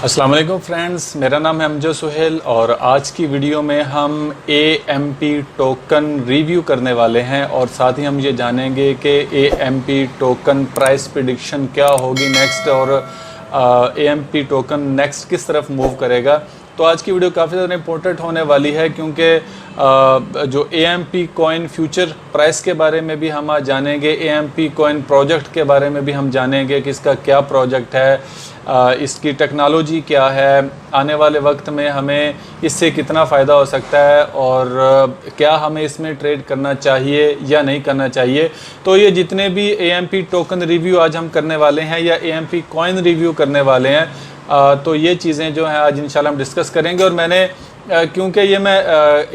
अस्सलाम वालेकुम फ्रेंड्स, मेरा नाम है अमजद सुहेल और आज की वीडियो में हम AMP टोकन रिव्यू करने वाले हैं और साथ ही हम ये जानेंगे कि AMP टोकन प्राइस प्रेडिक्शन क्या होगी नेक्स्ट और AMP टोकन नेक्स्ट किस तरफ मूव करेगा। तो आज की वीडियो काफ़ी ज़्यादा इंपॉर्टेंट होने वाली है क्योंकि जो AMP कॉइन फ्यूचर प्राइस के बारे में भी हम आज जानेंगे, AMP कॉइन प्रोजेक्ट के बारे में भी हम जानेंगे कि इसका क्या प्रोजेक्ट है, इसकी टेक्नोलॉजी क्या है, आने वाले वक्त में हमें इससे कितना फ़ायदा हो सकता है और क्या हमें इसमें ट्रेड करना चाहिए या नहीं करना चाहिए। तो ये जितने भी AMP टोकन रिव्यू आज हम करने वाले हैं या AMP कॉइन रिव्यू करने वाले हैं, तो ये चीज़ें जो हैं आज इंशाल्लाह हम डिस्कस करेंगे। और मैंने क्योंकि ये मैं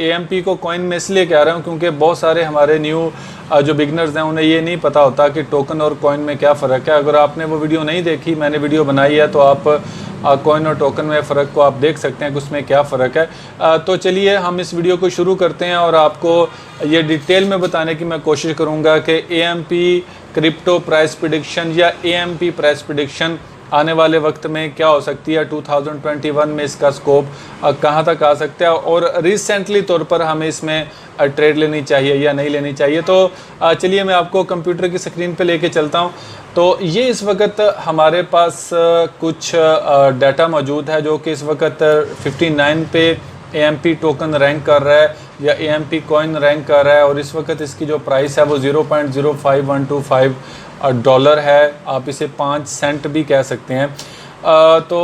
AMP को कॉइन में इसलिए कह रहा हूँ क्योंकि बहुत सारे हमारे न्यू जो बिगनर्स हैं उन्हें ये नहीं पता होता कि टोकन और कॉइन में क्या फ़र्क है। अगर आपने वो वीडियो नहीं देखी, मैंने वीडियो बनाई है, तो आप कॉइन और टोकन में फ़र्क को आप देख सकते हैं कि उसमें क्या फ़र्क है। तो चलिए हम इस वीडियो को शुरू करते हैं और आपको ये डिटेल में बताने की मैं कोशिश करूँगा कि AMP क्रिप्टो प्राइस प्रेडिक्शन या AMP प्राइस प्रेडिक्शन आने वाले वक्त में क्या हो सकती है, 2021 में इसका स्कोप कहाँ तक आ सकता है और रिसेंटली तौर पर हमें इसमें ट्रेड लेनी चाहिए या नहीं लेनी चाहिए। तो चलिए मैं आपको कंप्यूटर की स्क्रीन पे लेके चलता हूँ। तो ये इस वक्त हमारे पास कुछ डाटा मौजूद है जो कि इस वक्त 59 पे AMP टोकन रैंक कर रहा है या AMP कॉइन रैंक कर रहा है और इस वक्त इसकी जो प्राइस है वो $0.05125 डॉलर है। आप इसे 5 सेंट भी कह सकते हैं। तो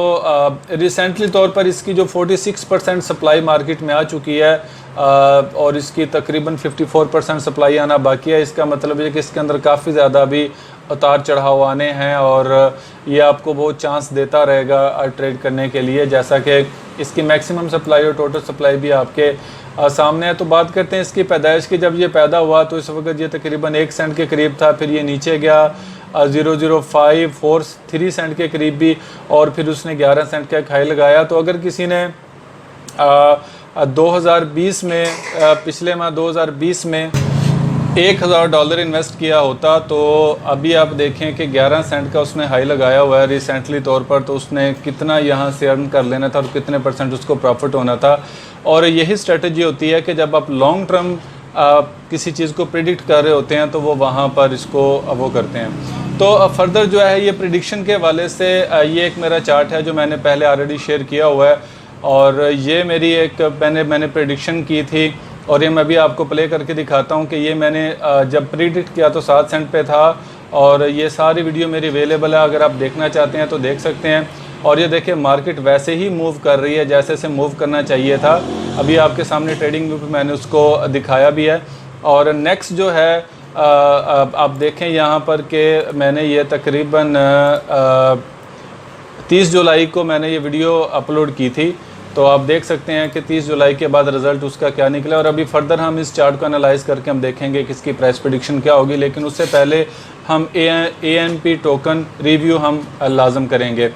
रिसेंटली तौर पर इसकी जो 46% सप्लाई मार्केट में आ चुकी है और इसकी तकरीबन 54% सप्लाई आना बाकी है। इसका मतलब है कि इसके अंदर काफ़ी ज़्यादा भी उतार चढ़ाव आने हैं और ये आपको बहुत चांस देता रहेगा ट्रेड करने के लिए, जैसा कि इसकी मैक्सिमम सप्लाई और टोटल सप्लाई भी आपके सामने है। तो बात करते हैं इसकी पैदाइश की। जब ये पैदा हुआ तो इस वक्त ये तकरीबन 1 सेंट के करीब था, फिर ये नीचे गया 0.053 सेंट के करीब भी और फिर उसने 11 सेंट का एक हाई लगाया। तो अगर किसी ने 2020 में पिछले माह 2020 में $1000 इन्वेस्ट किया होता तो अभी आप देखें कि 11 सेंट का उसने हाई लगाया हुआ है रिसेंटली तौर पर, तो उसने कितना यहाँ से अर्न कर लेना था और कितने % उसको प्रॉफिट होना था। और यही स्ट्रेटजी होती है कि जब आप लॉन्ग टर्म किसी चीज़ को प्रिडिक्ट कर रहे होते हैं तो वो वहाँ पर इसको वो करते हैं। तो फर्दर जो है ये प्रिडिक्शन के वाले से ये एक मेरा चार्ट है जो मैंने पहले ऑलरेडी शेयर किया हुआ है और ये मेरी एक मैंने प्रिडिक्शन की थी और ये मैं भी आपको प्ले करके दिखाता हूँ कि ये मैंने जब प्रिडिक्ट किया तो 7 सेंट पे था और ये सारी वीडियो मेरी अवेलेबल है, अगर आप देखना चाहते हैं तो देख सकते हैं। और ये देखिए मार्केट वैसे ही मूव कर रही है जैसे से मूव करना चाहिए था। अभी आपके सामने ट्रेडिंग व्यू पे मैंने उसको दिखाया भी है। और नेक्स्ट जो है आप देखें यहाँ पर कि मैंने ये तकरीबन 30 जुलाई को मैंने ये वीडियो अपलोड की थी। तो आप देख सकते हैं कि 30 जुलाई के बाद रिज़ल्ट उसका क्या निकला और अभी फर्दर हम इस चार्ट को एनालाइज करके हम देखेंगे कि इसकी प्राइस प्रेडिक्शन क्या होगी। लेकिन उससे पहले हम AMP टोकन रिव्यू हम लाजम करेंगे।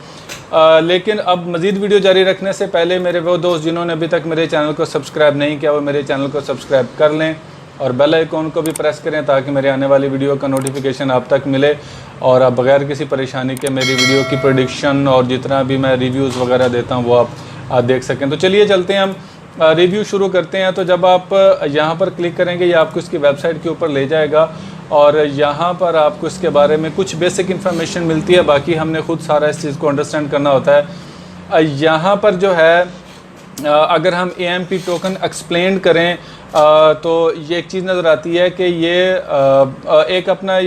लेकिन अब मज़ीद वीडियो जारी रखने से पहले मेरे वो दोस्त जिन्होंने अभी तक मेरे चैनल को सब्सक्राइब नहीं किया वो मेरे चैनल को सब्सक्राइब कर लें और बेल आइकॉन को भी प्रेस करें ताकि मेरे आने वाली वीडियो का नोटिफिकेशन आप तक मिले और आप बगैर किसी परेशानी के मेरी वीडियो की प्रेडिक्शन और जितना भी मैं रिव्यूज़ वगैरह देता हूँ वो आप देख सकें। तो चलिए चलते हैं हम रिव्यू शुरू करते हैं। तो जब आप यहाँ पर क्लिक करेंगे ये आपको इसकी वेबसाइट के ऊपर ले जाएगा और यहाँ पर आपको इसके बारे में कुछ बेसिक इन्फॉर्मेशन मिलती है, बाकी हमने खुद सारा इस चीज़ को अंडरस्टैंड करना होता है। यहाँ पर जो है अगर हम AMP टोकन एक्सप्लेन करें तो ये एक चीज़ नज़र आती है कि ये एक अपना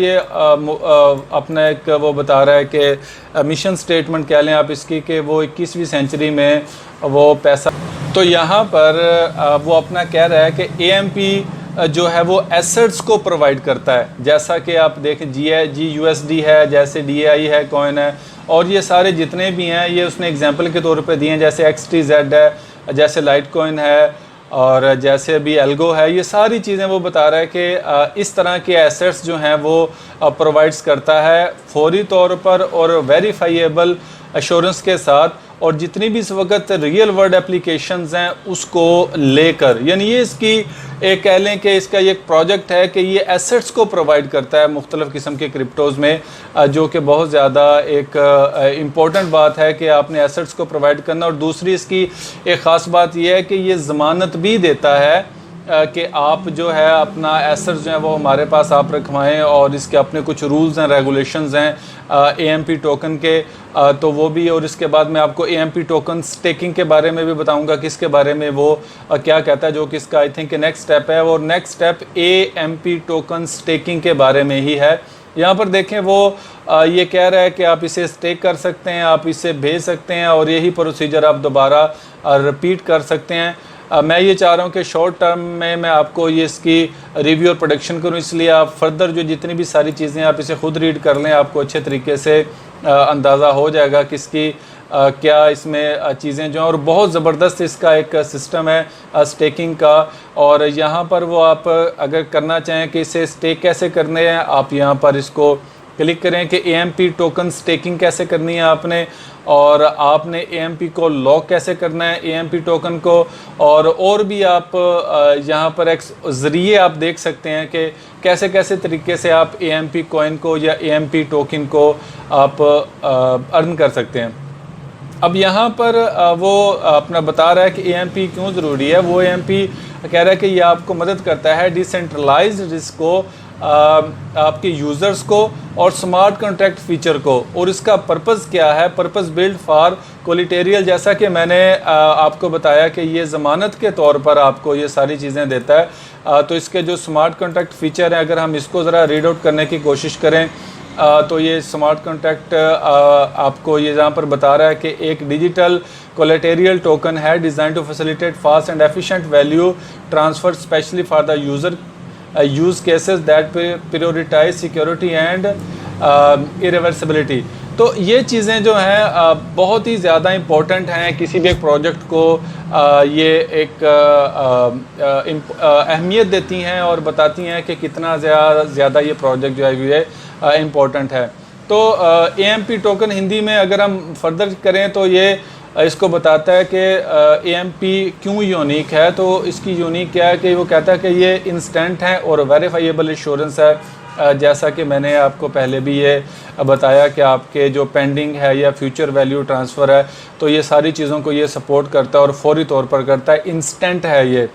अपना एक वो बता रहा है कि मिशन स्टेटमेंट कह लें आप इसकी कि वो 21वीं सेंचुरी में वो पैसा, तो यहाँ पर वो अपना कह रहा है कि AMP जो है वो एसेट्स को प्रोवाइड करता है, जैसा कि आप देखें GUSD है, जैसे DAI है, कॉइन है और ये सारे जितने भी हैं ये उसने एग्जांपल के तौर पे दिए हैं, जैसे XTZ है, जैसे लाइट कॉइन है और जैसे अभी एल्गो है। ये सारी चीज़ें वो बता रहा है कि इस तरह के एसेट्स जो हैं वो प्रोवाइड्स करता है फौरी तौर पर और वेरीफाइएबल एश्योरेंस के साथ और जितनी भी इस वक्त रियल वर्ल्ड एप्लीकेशंस हैं उसको लेकर, यानी ये इसकी एक कह लें कि इसका ये एक प्रोजेक्ट है कि ये एसेट्स को प्रोवाइड करता है मुख्तलिफ़ किस्म के क्रिप्टोज़ में, जो कि बहुत ज़्यादा एक इम्पॉर्टेंट बात है कि आपने एसेट्स को प्रोवाइड करना। और दूसरी इसकी एक ख़ास बात यह है कि ये ज़मानत भी देता है कि आप जो है अपना एसेट्स जो है वो हमारे पास आप रखवाएं, और इसके अपने कुछ रूल्स हैं, रेगुलेशंस हैं AMP टोकन के, तो वो भी। और इसके बाद मैं आपको AMP टोकन स्टेकिंग के बारे में भी बताऊंगा कि इसके बारे में वो क्या कहता है, जो कि इसका आई थिंक नेक्स्ट स्टेप है। और next step AMP token staking के बारे में ही है। यहाँ पर देखें वो ये कह रहा है कि आप इसे स्टेक कर सकते हैं, आप इसे भेज सकते हैं, और यही प्रोसीजर आप दोबारा रिपीट कर सकते हैं। मैं ये चाह रहा हूँ कि शॉर्ट टर्म में मैं आपको ये इसकी रिव्यू और प्रोडक्शन करूँ, इसलिए आप फर्दर जो जितनी भी सारी चीज़ें आप इसे खुद रीड कर लें, आपको अच्छे तरीके से अंदाज़ा हो जाएगा कि इसकी क्या इसमें चीज़ें जो हैं। और बहुत ज़बरदस्त इसका एक सिस्टम है स्टेकिंग का। और यहाँ पर वो आप अगर करना चाहें कि इसे स्टेक कैसे करने हैं, आप यहाँ पर इसको क्लिक करें कि AMP टोकन स्टेकिंग कैसे करनी है आपने, और आपने AMP को लॉक कैसे करना है AMP टोकन को। और भी आप यहाँ पर एक ज़रिए आप देख सकते हैं कि कैसे कैसे तरीके से आप AMP कॉइन को या AMP टोकन को आप अर्न कर सकते हैं। अब यहाँ पर वो अपना बता रहा है कि AMP क्यों ज़रूरी है। वो AMP कह रहा है कि ये आपको मदद करता है डिसेंट्रलाइज्ड रिस्क को, आपके यूज़र्स को और स्मार्ट कॉन्ट्रैक्ट फीचर को। और इसका पर्पज़ क्या है, पर्पज़ बिल्ड फॉर कोलिटेरियल, जैसा कि मैंने आपको बताया कि ये ज़मानत के तौर पर आपको ये सारी चीज़ें देता है। तो इसके जो स्मार्ट कॉन्ट्रैक्ट फीचर हैं, अगर हम इसको ज़रा रीड आउट करने की कोशिश करें तो ये स्मार्ट कॉन्ट्रैक्ट आपको ये जहाँ पर बता रहा है कि एक डिजिटल कोलेटेरियल टोकन है design to facilitate fast and efficient value transfer specially for the user use cases that prioritize security and irreversibility. तो ये चीज़ें जो हैं बहुत ही ज़्यादा इम्पोर्टेंट हैं किसी भी एक प्रोजेक्ट को। ये एक अहमियत देती हैं और बताती हैं कि कितना ज़्यादा ये प्रोजेक्ट जो है ये इम्पोर्टेंट है। तो AMP टोकन हिंदी में अगर हम फर्दर करें तो ये इसको बताता है कि AMP क्यों यूनिक है। तो इसकी यूनिक क्या है कि वो कहता है कि ये इंस्टेंट है और वेरीफाइएबल इंश्योरेंस है। जैसा कि मैंने आपको पहले भी ये बताया कि आपके जो पेंडिंग है या फ्यूचर वैल्यू ट्रांसफ़र है, तो ये सारी चीज़ों को ये सपोर्ट करता है और फौरी तौर पर करता है, इंस्टेंट है ये।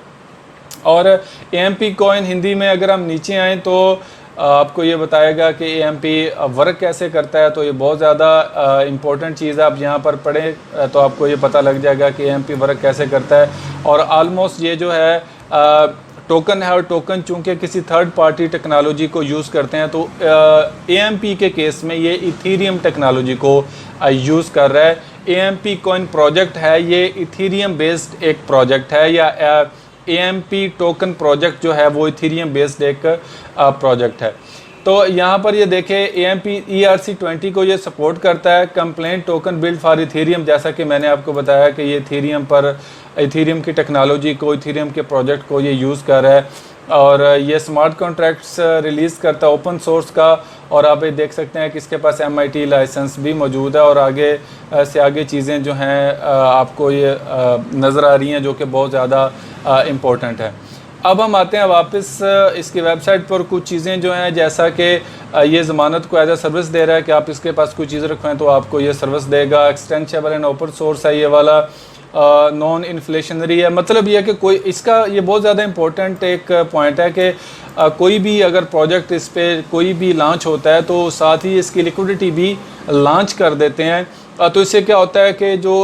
और AMP कॉइन हिंदी में अगर हम नीचे आएँ तो आपको ये बताएगा कि AMP वर्क कैसे करता है। तो ये बहुत ज़्यादा इम्पोर्टेंट चीज़ है। आप यहाँ पर पढ़ें तो आपको ये पता लग जाएगा कि AMP वर्क कैसे करता है। और आलमोस्ट ये जो है टोकन है, और टोकन चूँकि किसी थर्ड पार्टी टेक्नोलॉजी को यूज़ करते हैं, तो AMP के केस में ये इथीरियम टेक्नोलॉजी को यूज़ कर रहा है। AMP कॉइन प्रोजेक्ट है, ये इथीरियम बेस्ड एक प्रोजेक्ट है, या AMP टोकन प्रोजेक्ट जो है वो इथीरियम बेस्ड एक प्रोजेक्ट है। तो यहाँ पर ये देखें AMP ERC20 को ये सपोर्ट करता है। Complaint token build for Ethereum, जैसा कि मैंने आपको बताया कि ये इथीरियम की टेक्नोलॉजी को, इथीरियम के प्रोजेक्ट को ये यूज़ कर रहा है। और ये स्मार्ट कॉन्ट्रैक्ट्स रिलीज़ करता है ओपन सोर्स का। और आप ये देख सकते हैं कि इसके पास MIT लाइसेंस भी मौजूद है। और आगे से आगे चीज़ें जो हैं आपको ये नज़र आ रही हैं, जो कि बहुत ज़्यादा इम्पोर्टेंट है। अब हम आते हैं वापस इसकी वेबसाइट पर। कुछ चीज़ें जो हैं, जैसा कि ये ज़मानत को एज ए सर्विस दे रहा है कि आप इसके पास कोई चीज़ रखें तो आपको ये सर्विस देगा। एक्सटेंशेबल एंड ओपन सोर्स है ये वाला। नॉन इन्फ्लेशनरी है, मतलब ये है कि कोई इसका ये बहुत ज़्यादा इम्पोर्टेंट एक पॉइंट है कि कोई भी अगर प्रोजेक्ट इस पर कोई भी लॉन्च होता है तो साथ ही इसकी लिक्विडिटी भी लॉन्च कर देते हैं। तो इससे क्या होता है कि जो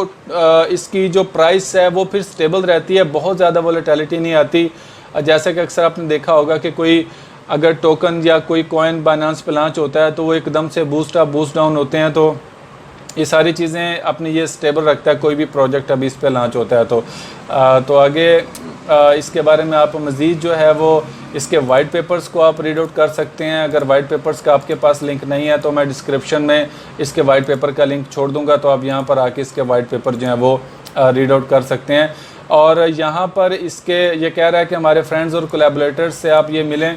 इसकी जो प्राइस है वो फिर स्टेबल रहती है, बहुत ज़्यादा वोलेटिलिटी नहीं आती। जैसे कि अक्सर आपने देखा होगा कि कोई अगर टोकन या कोई कॉइन बाइनेंस पे लॉन्च होता है तो वो एकदम से बूस्ट अप बूस्ट डाउन होते हैं। तो ये सारी चीज़ें अपनी ये स्टेबल रखता है कोई भी प्रोजेक्ट अभी इस पे लॉन्च होता है। तो आगे इसके बारे में आप मज़ीद जो है वो इसके वाइट पेपर्स को आप रीड आउट कर सकते हैं। अगर वाइट पेपर्स का आपके पास लिंक नहीं है तो मैं डिस्क्रिप्शन में इसके वाइट पेपर का लिंक छोड़ दूंगा, तो आप यहाँ पर आके इसके वाइट पेपर जो है वो रीड आउट कर सकते हैं। और यहाँ पर इसके ये कह रहा है कि हमारे फ्रेंड्स और कोलैबोरेटर्स से आप ये मिलें।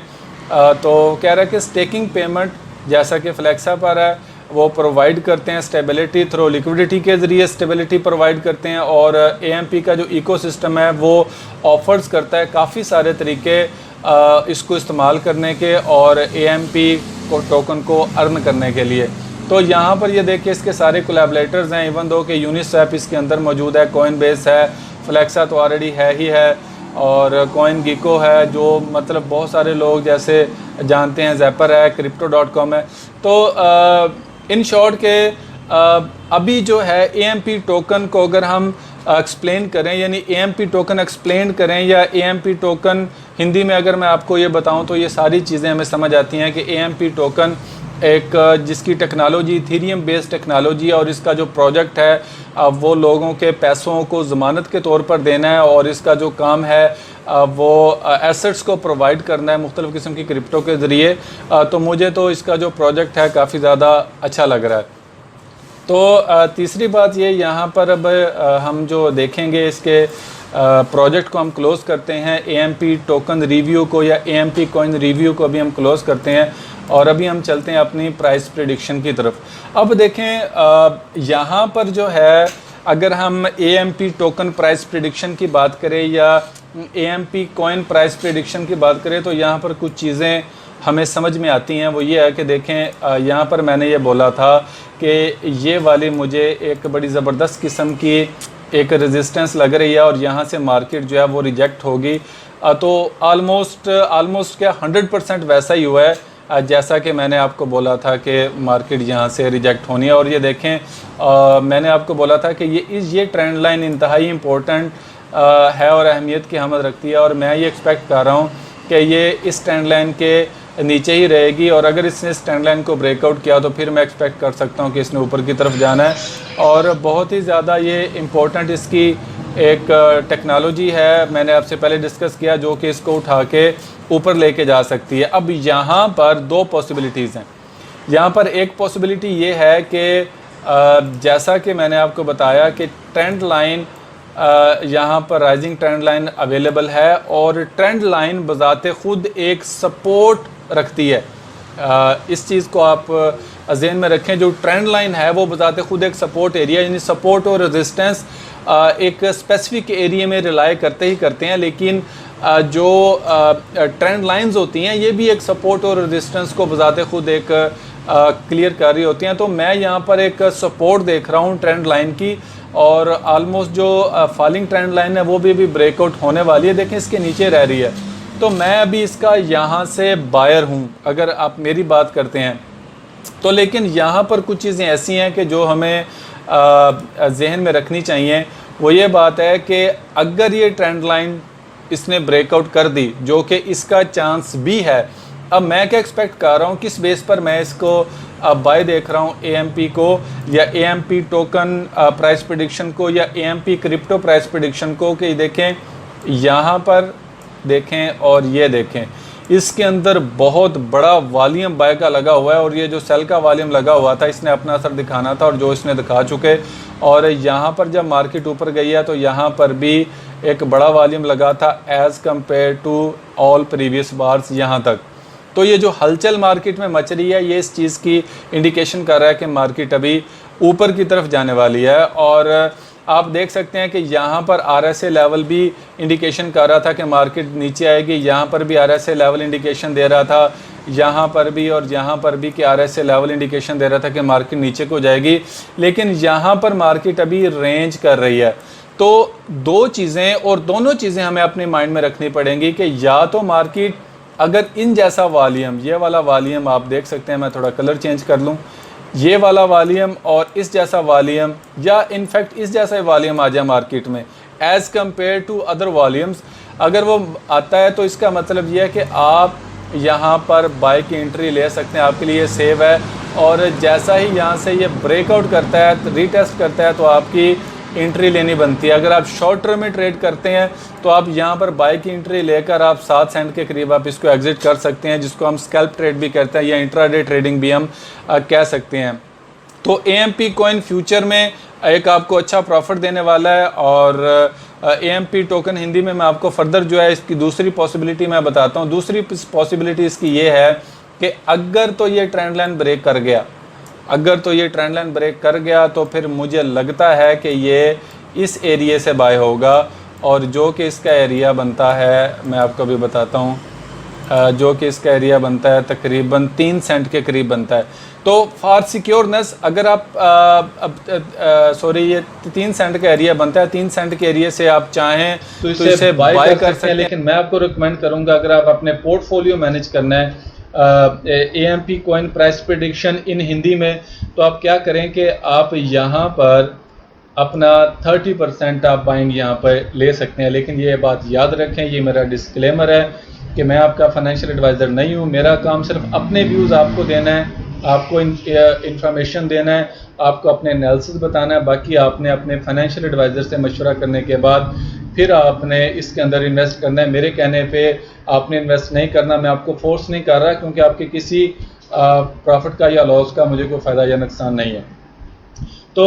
तो कह रहा है कि स्टेकिंग पेमेंट जैसा कि फ्लेक्सा पर है वो प्रोवाइड करते हैं स्टेबिलिटी थ्रू लिक्विडिटी के ज़रिए स्टेबिलिटी प्रोवाइड करते हैं, और एएमपी का जो इकोसिस्टम है वो ऑफर्स करता है काफ़ी सारे तरीके इसको इस्तेमाल करने के और एएमपी को टोकन को अर्न करने के लिए। तो यहाँ पर ये देखिए इसके सारे कोलैबोरेटर्स हैं, इवन दो कि यूनिस्वैप इसके अंदर मौजूद है, कॉइनबेस है, फ्लेक्सा तो ऑलरेडी है ही है, और कॉइन गिको है जो मतलब बहुत सारे लोग जैसे जानते हैं, ज़ैपर है, crypto.com है। तो इन शॉर्ट के अभी जो है एएमपी टोकन को अगर हम एक्सप्लेन करें, यानी एएमपी टोकन एक्सप्लेन करें या एएमपी टोकन हिंदी में अगर मैं आपको ये बताऊं तो ये सारी चीज़ें हमें समझ आती हैं कि एएमपी टोकन एक जिसकी टेक्नोलॉजी इथेरियम बेस्ड टेक्नोलॉजी है, और इसका जो प्रोजेक्ट है वो लोगों के पैसों को ज़मानत के तौर पर देना है, और इसका जो काम है वो एसेट्स को प्रोवाइड करना है मुख्तलिफ़ किस्म की क्रिप्टो के ज़रिए। तो मुझे तो इसका जो प्रोजेक्ट है काफ़ी ज़्यादा अच्छा लग रहा है। तो तीसरी बात ये यहाँ पर अब हम जो देखेंगे इसके प्रोजेक्ट को हम क्लोज़ करते हैं, एएमपी टोकन रिव्यू को या एएमपी कॉइन रिव्यू को अभी हम क्लोज़ करते हैं, और अभी हम चलते हैं अपनी प्राइस प्रेडिक्शन की तरफ। अब देखें यहाँ पर जो है अगर हम एएमपी टोकन प्राइस प्रेडिक्शन की बात करें या एएमपी कॉइन प्राइस प्रेडिक्शन की बात करें तो यहाँ पर कुछ चीज़ें हमें समझ में आती हैं। वो ये है कि देखें यहाँ पर मैंने ये बोला था कि ये वाली मुझे एक बड़ी ज़बरदस्त किस्म की एक रेजिस्टेंस लग रही है और यहाँ से मार्केट जो है वो रिजेक्ट होगी। तो आलमोस्ट क्या 100% वैसा ही हुआ है जैसा कि मैंने आपको बोला था कि मार्केट यहाँ से रिजेक्ट होनी है। और ये देखें मैंने आपको बोला था कि ये ट्रेंड लाइन इंतहाई इम्पोर्टेंट है और अहमियत की हमद रखती है, और मैं ये एक्सपेक्ट कर रहा हूँ कि ये इस ट्रेंड लाइन के नीचे ही रहेगी, और अगर इसने इस ट्रेंड लाइन को ब्रेकआउट किया तो फिर मैं एक्सपेक्ट कर सकता हूँ कि इसने ऊपर की तरफ जाना है। और बहुत ही ज़्यादा ये इम्पोर्टेंट इसकी एक टेक्नोलॉजी है, मैंने आपसे पहले डिस्कस किया, जो कि इसको उठा के ऊपर लेके जा सकती है। अब यहाँ पर दो पॉसिबिलिटीज़ हैं। यहाँ पर एक पॉसिबिलिटी ये है कि जैसा कि मैंने आपको बताया कि ट्रेंड लाइन यहाँ पर राइजिंग ट्रेंड लाइन अवेलेबल है, और ट्रेंड लाइन बज़ाते ख़ुद एक सपोर्ट रखती है। इस चीज़ को आप ज़हन में रखें, जो ट्रेंड लाइन है वो बज़ाते ख़ुद एक सपोर्ट एरिया, यानी सपोर्ट और रेजिस्टेंस एक स्पेसिफिक एरिया में रिलाई करते ही करते हैं, लेकिन जो ट्रेंड लाइंस होती हैं ये भी एक सपोर्ट और रेजिस्टेंस को बज़ाते ख़ुद एक क्लियर कर रही होती हैं। तो मैं यहाँ पर एक सपोर्ट देख रहा हूँ ट्रेंड लाइन की, और आलमोस्ट जो फॉलिंग ट्रेंड लाइन है वो भी अभी ब्रेकआउट होने वाली है। देखें इसके नीचे रह रही है, तो मैं अभी इसका यहाँ से बायर हूँ अगर आप मेरी बात करते हैं तो। लेकिन यहाँ पर कुछ चीज़ें ऐसी हैं कि जो हमें जहन में रखनी चाहिए। वो ये बात है कि अगर ये ट्रेंड लाइन इसने ब्रेकआउट कर दी, जो कि इसका चांस भी है, अब मैं क्या एक्सपेक्ट कर रहा हूँ, किस बेस पर मैं इसको बाय देख रहा हूँ एएमपी को या एएमपी टोकन प्राइस प्रेडिक्शन को या एएमपी क्रिप्टो प्राइस प्रेडिक्शन को, कि देखें यहाँ पर देखें और ये देखें, इसके अंदर बहुत बड़ा वॉल्यूम बाय का लगा हुआ है, और ये जो सेल का वॉल्यूम लगा हुआ था इसने अपना असर दिखाना था, और जो इसने दिखा चुके। और यहाँ पर जब मार्केट ऊपर गई है तो यहाँ पर भी एक बड़ा वॉल्यूम लगा था as compare to all previous bars यहाँ तक। तो ये जो हलचल मार्केट में मच रही है ये इस चीज़ की इंडिकेशन कर रहा है कि मार्केट अभी ऊपर की तरफ जाने वाली है। और आप देख सकते हैं कि यहाँ पर RSI लेवल भी इंडिकेशन कर रहा था कि मार्केट नीचे आएगी, यहाँ पर भी RSI लेवल इंडिकेशन दे रहा था, यहाँ पर भी और यहाँ पर भी कि RSI लेवल इंडिकेशन दे रहा था कि मार्केट नीचे को जाएगी। लेकिन यहाँ पर मार्केट अभी रेंज कर रही है। तो दो चीज़ें, और दोनों चीज़ें हमें अपने माइंड में रखनी पड़ेंगी कि या तो मार्केट अगर इन जैसा वॉल्यूम, ये वाला वॉल्यूम आप देख सकते हैं, मैं थोड़ा कलर चेंज कर लूँ, ये वाला वॉल्यूम और इस जैसा वॉल्यूम, या इनफैक्ट इस जैसा वॉल्यूम आ जाए मार्केट में as compare to other volumes, अगर वो आता है तो इसका मतलब ये है कि आप यहाँ पर बाय की एंट्री ले सकते हैं, आपके लिए सेव है। और जैसा ही यहाँ से ये ब्रेकआउट करता है, रीटेस्ट करता है, तो आपकी एंट्री लेनी बनती है। अगर आप शॉर्ट टर्म में ट्रेड करते हैं तो आप यहाँ पर बाय की एंट्री लेकर आप 7 सेंट के करीब आप इसको एग्जिट कर सकते हैं, जिसको हम स्कैल्प ट्रेड भी कहते हैं या इंट्राडे ट्रेडिंग भी हम कह सकते हैं। तो एएमपी कॉइन फ्यूचर में एक आपको अच्छा प्रॉफिट देने वाला है। और एएमपी टोकन हिंदी में मैं आपको फर्दर जो है इसकी दूसरी पॉसिबिलिटी मैं बताता हूँ। दूसरी पॉसिबिलिटी इसकी ये है कि अगर तो ये ट्रेंड लाइन ब्रेक कर गया अगर तो ये ट्रेंड लाइन ब्रेक कर गया तो फिर मुझे लगता है कि ये इस एरिया से बाय होगा, और जो कि इसका एरिया बनता है मैं आपको अभी बताता हूँ, जो कि इसका एरिया बनता है तकरीबन 3 सेंट के करीब बनता है। तो फॉर सिक्योरनेस अगर आप ये 3 सेंट का एरिया बनता है, 3 सेंट के एरिया से आप चाहें तो इसे बाय कर सकते हैं। लेकिन मैं आपको रिकमेंड करूंगा, अगर आप अपने पोर्टफोलियो मैनेज करना है AMP कॉइन प्राइस प्रेडिक्शन इन हिंदी में, तो आप क्या करें कि आप यहाँ पर अपना 30% आप बाइंग यहाँ पर ले सकते हैं। लेकिन ये बात याद रखें, ये मेरा डिस्क्लेमर है कि मैं आपका फाइनेंशियल एडवाइज़र नहीं हूँ। मेरा काम सिर्फ अपने व्यूज़ आपको देना है, आपको इंफॉर्मेशन देना है, आपको अपने एनालिसिस बताना है। बाकी आपने अपने फाइनेंशियल एडवाइज़र से मशवरा करने के बाद फिर आपने इसके अंदर इन्वेस्ट करना है। मेरे कहने पे आपने इन्वेस्ट नहीं करना, मैं आपको फोर्स नहीं कर रहा, क्योंकि आपके किसी प्रॉफिट का या लॉस का मुझे कोई फ़ायदा या नुकसान नहीं है। तो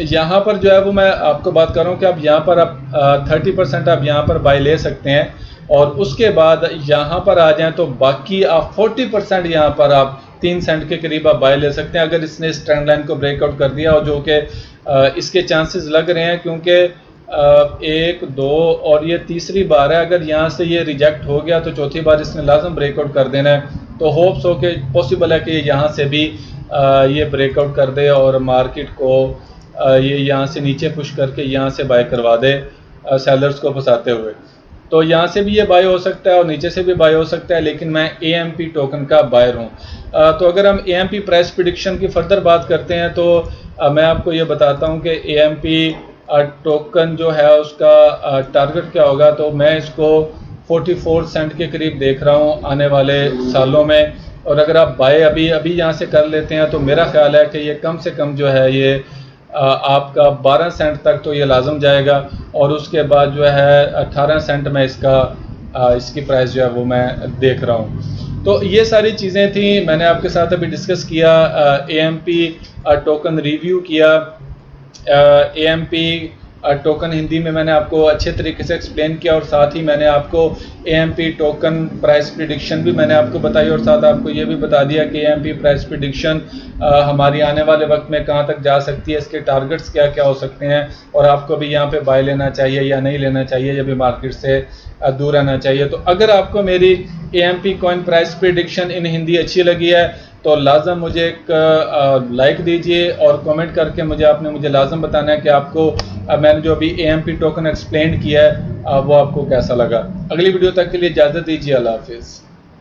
यहाँ पर जो है वो मैं आपको बात कर रहा हूँ कि आप यहाँ पर आप 30% आप यहाँ पर बाय ले सकते हैं, और उसके बाद यहाँ पर आ जाएं तो बाकी आप 40% यहाँ पर आप 3 सेंट के करीब आप बाय ले सकते हैं, अगर इसने इस ट्रेंड लाइन को ब्रेकआउट कर दिया, और जो कि इसके चांसेस लग रहे हैं, क्योंकि 1, 2 और ये तीसरी बार है। अगर यहाँ से ये रिजेक्ट हो गया तो चौथी बार इसने लाजम ब्रेकआउट कर देना है। तो होप्स हो कि पॉसिबल है कि यहाँ से भी ये ब्रेकआउट कर दे और मार्केट को ये यहाँ से नीचे पुश करके यहाँ से बाय करवा दे सेलर्स को फंसाते हुए। तो यहाँ से भी ये बाय हो सकता है और नीचे से भी बाय हो सकता है, लेकिन मैं AMP टोकन का बायर हूँ। तो अगर हम AMP प्राइस प्रेडिक्शन की फर्दर बात करते हैं तो मैं आपको ये बताता हूँ कि AMP टोकन जो है उसका टारगेट क्या होगा। तो मैं इसको 44 सेंट के करीब देख रहा हूँ आने वाले सालों में, और अगर आप बाय अभी यहाँ से कर लेते हैं तो मेरा ख्याल है कि ये कम से कम जो है ये आपका 12 सेंट तक तो ये लाजम जाएगा, और उसके बाद जो है 18 सेंट में इसकी प्राइस जो है वो मैं देख रहा हूँ। तो ये सारी चीज़ें थी, मैंने आपके साथ अभी डिस्कस किया, AMP टोकन रिव्यू किया, AMP टोकन हिंदी में मैंने आपको अच्छे तरीके से एक्सप्लेन किया, और साथ ही मैंने आपको AMP टोकन प्राइस प्रेडिक्शन भी मैंने आपको बताई, और साथ आपको ये भी बता दिया कि AMP प्राइस प्रेडिक्शन हमारी आने वाले वक्त में कहाँ तक जा सकती है, इसके टारगेट्स क्या क्या हो सकते हैं, और आपको भी यहाँ पे बाय लेना चाहिए या नहीं लेना चाहिए, या भी मार्केट से दूर रहना चाहिए। तो अगर आपको मेरी AMP कॉइन प्राइस प्रेडिक्शन इन हिंदी अच्छी लगी है तो लाजम मुझे एक लाइक दीजिए, और कमेंट करके मुझे लाजम बताना है कि आपको मैंने जो अभी AMP टोकन एक्सप्लेन किया है वो आपको कैसा लगा। अगली वीडियो तक के लिए इजाज़त दीजिए। अल्लाह हाफिज़।